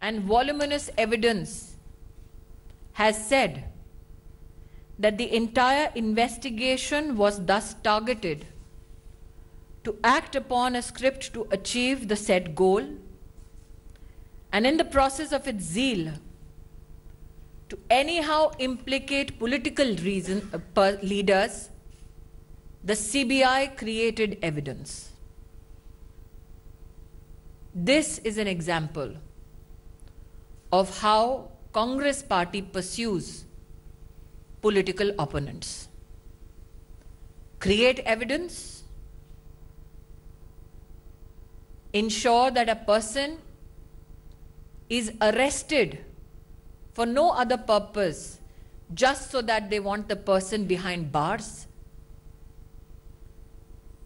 and voluminous evidence has said that the entire investigation was thus targeted to act upon a script to achieve the said goal, and in the process of its zeal, to anyhow implicate political leaders, the CBI created evidence. This is an example of how Congress party pursues political opponents. Create evidence, ensure that a person is arrested for no other purpose, just so that they want the person behind bars.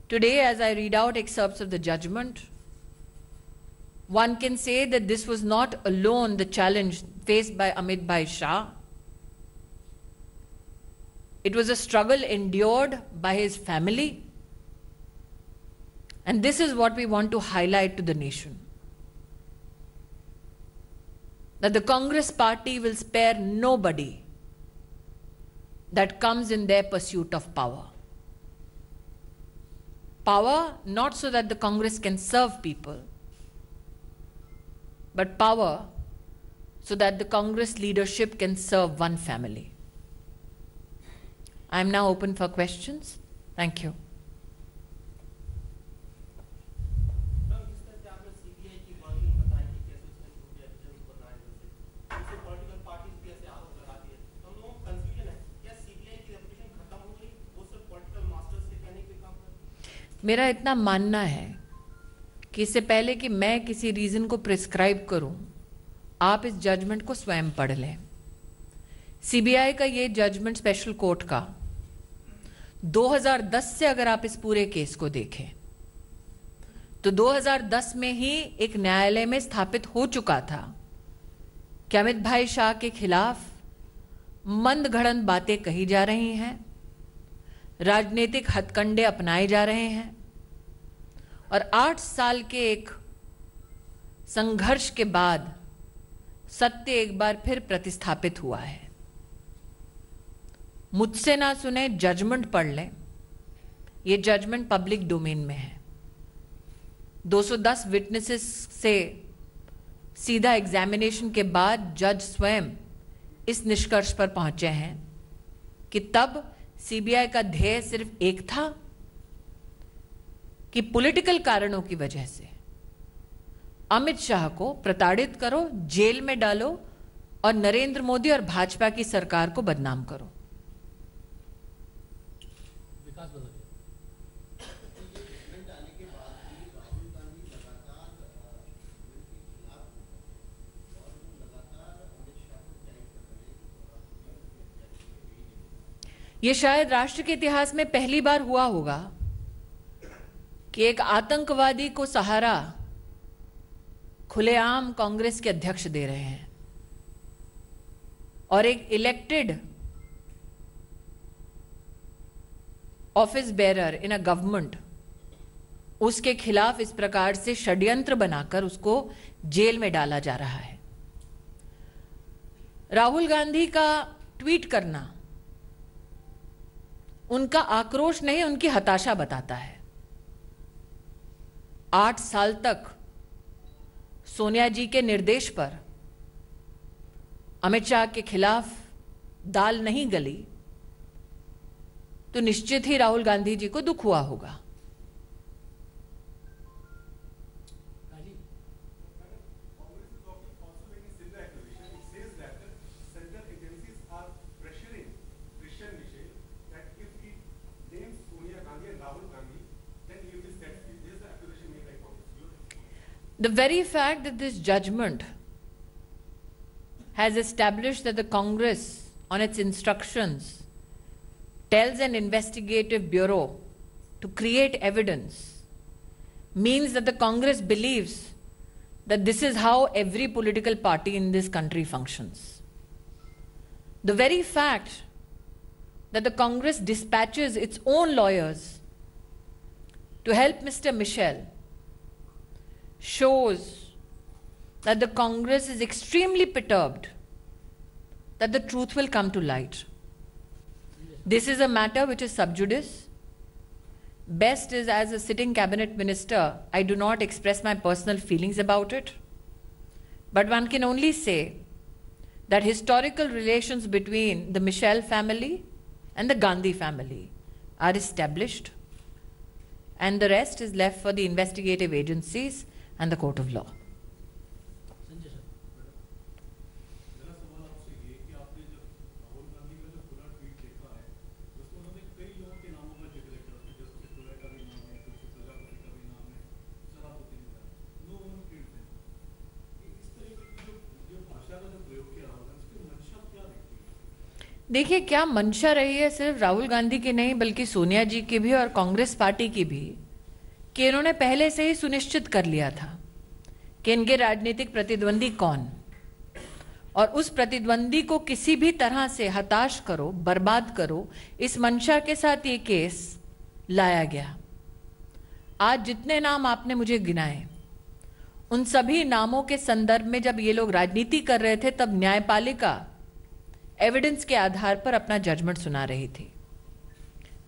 Today, as I read out excerpts of the judgment, one can say that this was not alone the challenge faced by Amit Shah. It was a struggle endured by his family. And this is what we want to highlight to the nation. That the Congress party will spare nobody that comes in their pursuit of power. Power not so that the Congress can serve people, but power so that the Congress leadership can serve one family. I am now open for questions. Thank you. मेरा इतना मानना है कि इससे पहले कि मैं किसी रीज़न को प्रिस्क्राइब करूं, आप इस जजमेंट को स्वयं पढ़ लें। सीबीआई का ये जजमेंट स्पेशल कोर्ट का 2010 से अगर आप इस पूरे केस को देखें तो 2010 में ही एक न्यायालय में स्थापित हो चुका था कि अमित शाह के खिलाफ मंदघड़न बातें कही जा रही हैं, राजनीतिक हथकंडे अपनाए जा रहे हैं और 8 साल के एक संघर्ष के बाद सत्य एक बार फिर प्रतिस्थापित हुआ है। मुझसे ना सुने, जजमेंट पढ़ लें। ये जजमेंट पब्लिक डोमेन में है। 210 विटनेसेस से सीधा एग्जामिनेशन के बाद जज स्वयं इस निष्कर्ष पर पहुंचे हैं कि तब सीबीआई का ध्येय सिर्फ एक था कि पॉलिटिकल कारणों की वजह से अमित शाह को प्रताड़ित करो, जेल में डालो और नरेंद्र मोदी और भाजपा की सरकार को बदनाम करो। ये शायद राष्ट्र के इतिहास में पहली बार हुआ होगा कि एक आतंकवादी को सहारा खुलेआम कांग्रेस के अध्यक्ष दे रहे हैं और एक elected office bearer in a government उसके खिलाफ इस प्रकार से षड्यंत्र बनाकर उसको जेल में डाला जा रहा है। राहुल गांधी का ट्वीट करना उनका आक्रोश नहीं, उनकी हताशा बताता है। 8 साल तक सोनिया जी के निर्देश पर अमित शाह के खिलाफ दाल नहीं गली तो निश्चित ही राहुल गांधी जी को दुख हुआ होगा। The very fact that this judgment has established that the Congress, on its instructions, tells an investigative bureau to create evidence means that the Congress believes that this is how every political party in this country functions. The very fact that the Congress dispatches its own lawyers to help Mr. Michel shows that the Congress is extremely perturbed that the truth will come to light. This is a matter which is sub judice. Best is, as a sitting cabinet minister, I do not express my personal feelings about it. But one can only say that historical relations between the Michel family and the Gandhi family are established, and the rest is left for the investigative agencies and the court of law. देखिए, क्या मंशा रही है सिर्फ राहुल गांधी की नहीं बल्कि सोनिया जी की भी और कांग्रेस पार्टी की भी, कि इन्होंने पहले से ही सुनिश्चित कर लिया था कि इनके राजनीतिक प्रतिद्वंदी कौन, और उस प्रतिद्वंदी को किसी भी तरह से हताश करो, बर्बाद करो, इस मंशा के साथ ये केस लाया गया। आज जितने नाम आपने मुझे गिनाए, उन सभी नामों के संदर्भ में जब ये लोग राजनीति कर रहे थे तब न्यायपालिका एविडेंस के आधार पर अपना जजमेंट सुना रही थी।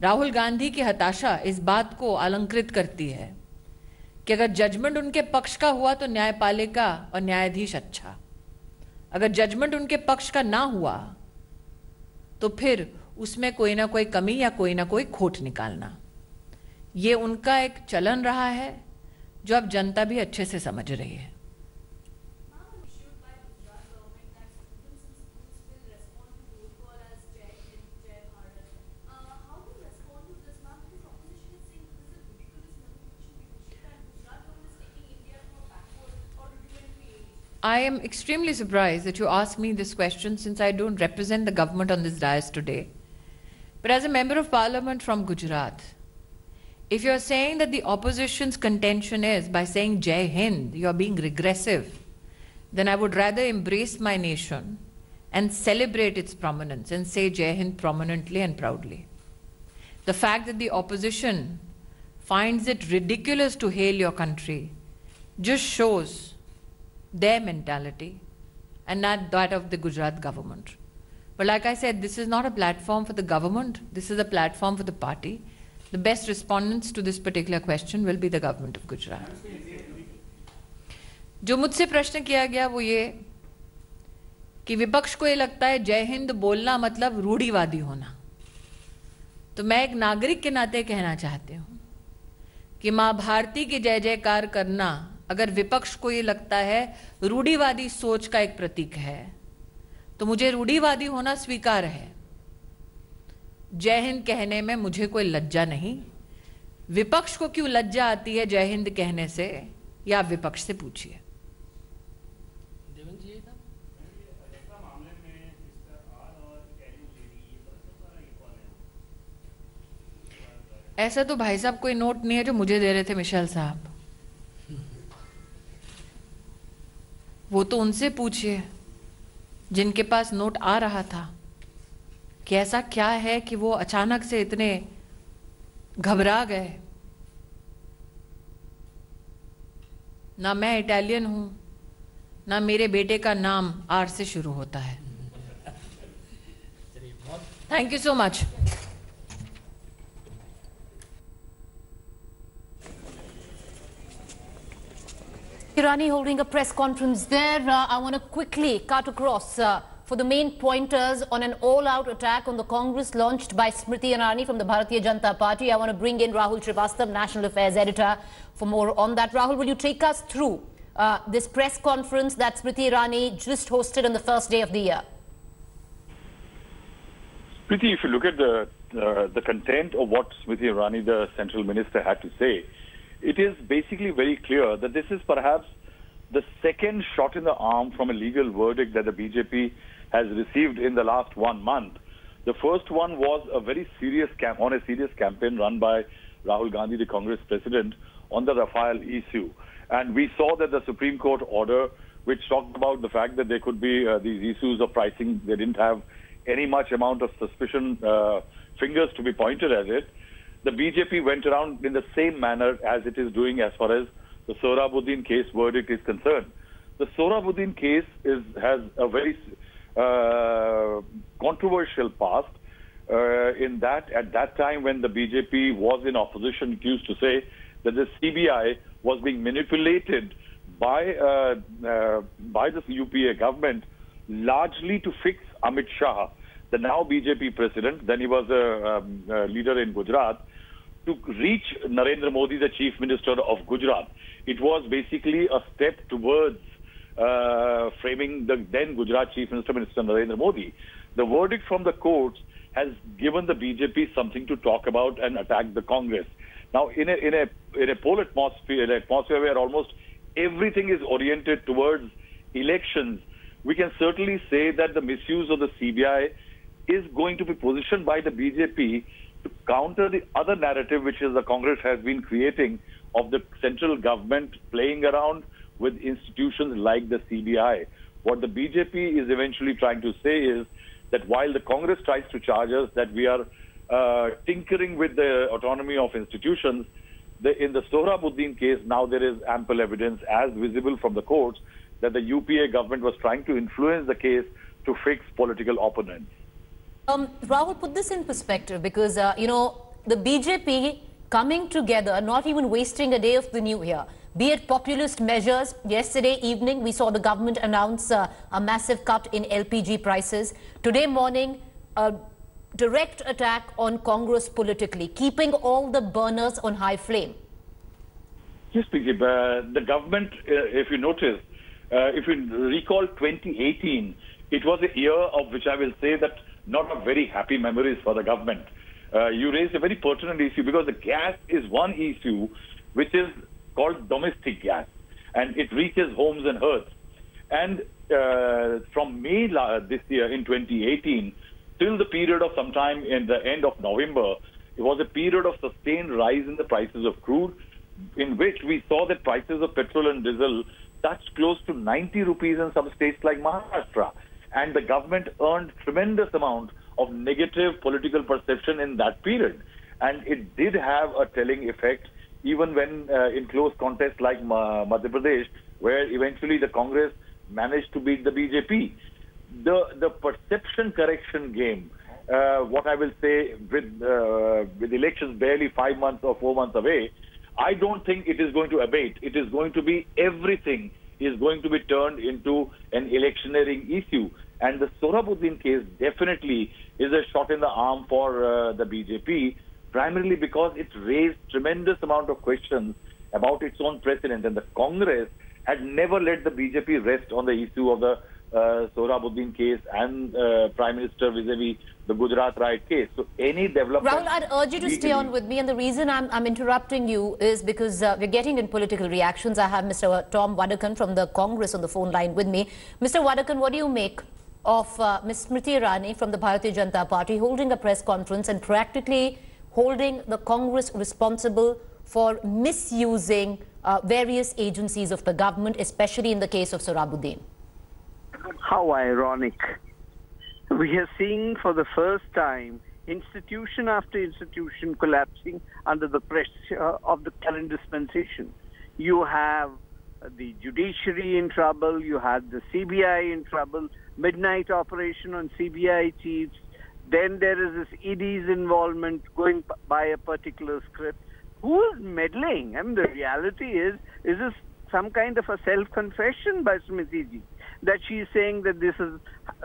राहुल गांधी की हताशा इस बात को अलंकृत करती है कि अगर जजमेंट उनके पक्ष का हुआ तो न्यायपालिका और न्यायाधीश अच्छा, अगर जजमेंट उनके पक्ष का ना हुआ तो फिर उसमें कोई ना कोई कमी या कोई ना कोई खोट निकालना, ये उनका एक चलन रहा है जो अब जनता भी अच्छे से समझ रही है। I am extremely surprised that you asked me this question since I don't represent the government on this dais today. But as a member of parliament from Gujarat, if you're saying that the opposition's contention is by saying Jai Hind, you're being regressive, then I would rather embrace my nation and celebrate its prominence and say Jai Hind prominently and proudly. The fact that the opposition finds it ridiculous to hail your country just shows their mentality and not that of the Gujarat government. But like I said, this is not a platform for the government, this is a platform for the party. The best respondents to this particular question will be the government of Gujarat. जो मुझसे प्रश्न किया गया वो ये कि विपक्ष को ये लगता है जय हिंद बोलना मतलब रूढ़िवादी होना, तो मैं एक नागरिक के नाते कहना चाहती हूँ कि माँ भारती की जय जयकार करना अगर विपक्ष को ये लगता है रूढ़िवादी सोच का एक प्रतीक है, तो मुझे रूढ़िवादी होना स्वीकार है। जय हिंद कहने में मुझे कोई लज्जा नहीं। विपक्ष को क्यों लज्जा आती है जय हिंद कहने से, या आप विपक्ष से पूछिए। ऐसा तो भाई साहब कोई नोट नहीं है जो मुझे दे रहे थे मिशेल साहब, वो तो उनसे पूछिए जिनके पास नोट आ रहा था कि ऐसा क्या है कि वो अचानक से इतने घबरा गए। ना मैं इटालियन हूं, ना मेरे बेटे का नाम आर से शुरू होता है। Thank you so much. Irani holding a press conference there. I want to quickly cut across for the main pointers on an all-out attack on the Congress launched by Smriti Irani from the Bharatiya Janata Party. I want to bring in Rahul Srivastav, National Affairs Editor, for more on that. Rahul, will you take us through this press conference that Smriti Irani just hosted on the first day of the year? Smriti, if you look at the content of what Smriti Irani, the central minister, had to say, it is basically very clear that this is perhaps the second shot in the arm from a legal verdict that the BJP has received in the last 1 month. The first one was a very serious campaign run by Rahul Gandhi, the Congress president, on the Rafale issue. And we saw that the Supreme Court order, which talked about the fact that there could be these issues of pricing, they didn't have any much amount of suspicion, fingers to be pointed at it. The BJP went around in the same manner as it is doing as far as the Sohrabuddin case verdict is concerned. the Sohrabuddin case has a very controversial past. In that, at that time when the BJP was in opposition, it used to say that the CBI was being manipulated by the UPA government, largely to fix Amit Shah, the now BJP president. Then he was a leader in Gujarat, to reach Narendra Modi, the Chief Minister of Gujarat. It was basically a step towards framing the then Gujarat Chief Minister, Minister Narendra Modi. The verdict from the courts has given the BJP something to talk about and attack the Congress. Now, in a poll atmosphere, an atmosphere where almost everything is oriented towards elections, we can certainly say that the misuse of the CBI is going to be positioned by the BJP to counter the other narrative which is the Congress has been creating of the central government playing around with institutions like the CBI. What the BJP is eventually trying to say is that while the Congress tries to charge us that we are tinkering with the autonomy of institutions, in the Sohrabuddin case, now there is ample evidence as visible from the courts that the UPA government was trying to influence the case to fix political opponents. Rahul, put this in perspective because, you know, the BJP coming together, not even wasting a day of the new year, be it populist measures. Yesterday evening, we saw the government announce a massive cut in LPG prices. Today morning, a direct attack on Congress politically, keeping all the burners on high flame. Yes, the government, if you notice, if you recall 2018, it was a year of which I will say that not a very happy memories for the government. You raised a very pertinent issue because the gas is one issue which is called domestic gas, and it reaches homes and hearths. And from May this year in 2018 till the period of sometime in the end of November, it was a period of sustained rise in the prices of crude, in which we saw that prices of petrol and diesel touched close to 90 rupees in some states like Maharashtra. And the government earned tremendous amount of negative political perception in that period. And it did have a telling effect even when in close contests like Madhya Pradesh, where eventually the Congress managed to beat the BJP. The perception correction game, what I will say with elections barely 5 months or 4 months away, I don't think it is going to abate. It is going to be everything is going to be turned into an electioneering issue. And the Sohrabuddin case definitely is a shot in the arm for the BJP, primarily because it raised tremendous amount of questions about its own precedent. And the Congress had never let the BJP rest on the issue of the Sohrabuddin case and Prime Minister vis-a-vis the Gujarat riot case. So any development... Rahul, I'd urge you to stay on with me, and the reason I'm interrupting you is because we're getting in political reactions. I have Mr. Tom Wadakan from the Congress on the phone line with me. Mr. Wadakan, what do you make of Ms. Smriti Irani from the Bharatiya Janata Party holding a press conference and practically holding the Congress responsible for misusing various agencies of the government, especially in the case of Sohrabuddin? How ironic. We are seeing for the first time institution after institution collapsing under the pressure of the current dispensation. You have the judiciary in trouble, you have the CBI in trouble, midnight operation on CBI chiefs, then there is this ED's involvement going by a particular script. Who is meddling? I mean, the reality is this some kind of a self-confession by Smriti ji, that she is saying that this has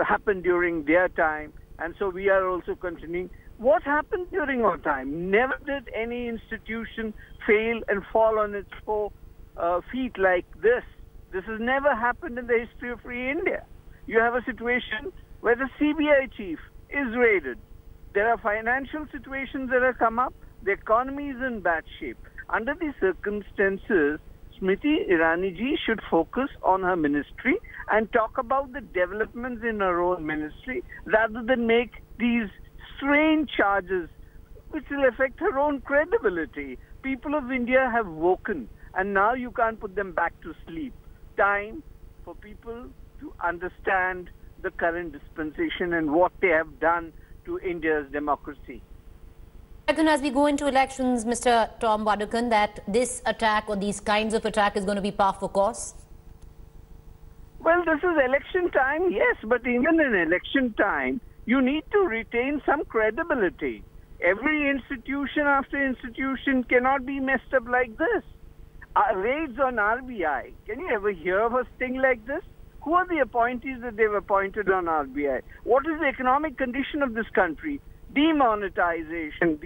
happened during their time, and so we are also continuing. What happened during our time? Never did any institution fail and fall on its feet like this. This has never happened in the history of free India. You have a situation where the CBI chief is raided. There are financial situations that have come up. The economy is in bad shape. Under these circumstances, Smriti Irani ji should focus on her ministry and talk about the developments in her own ministry rather than make these strange charges which will affect her own credibility. People of India have woken, and now you can't put them back to sleep. Time for people to understand the current dispensation and what they have done to India's democracy. As we go into elections, Mr. Tom Wadakan, that this attack or these kinds of attack is going to be par for course? Well, this is election time, yes, but even in election time, you need to retain some credibility. Every institution after institution cannot be messed up like this. Raids on RBI, can you ever hear of a sting like this? Who are the appointees that they've appointed on RBI? What is the economic condition of this country? Demonetization,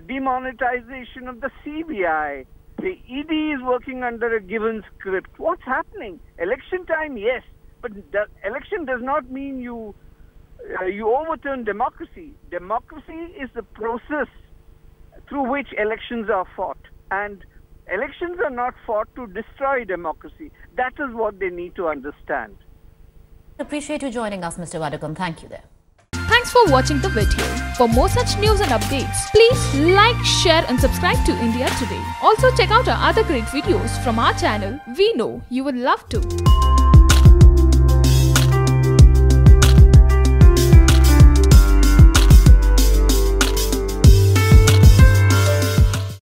demonetization of the CBI. The ED is working under a given script. What's happening? Election time, yes, but the election does not mean you overturn democracy. Democracy is the process through which elections are fought, and elections are not fought to destroy democracy. That is what they need to understand. Appreciate you joining us, Mr. Vadakam. Thank you there. Thanks for watching the video. For more such news and updates, please like, share and subscribe to India Today. Also check out our other great videos from our channel. We know you would love to.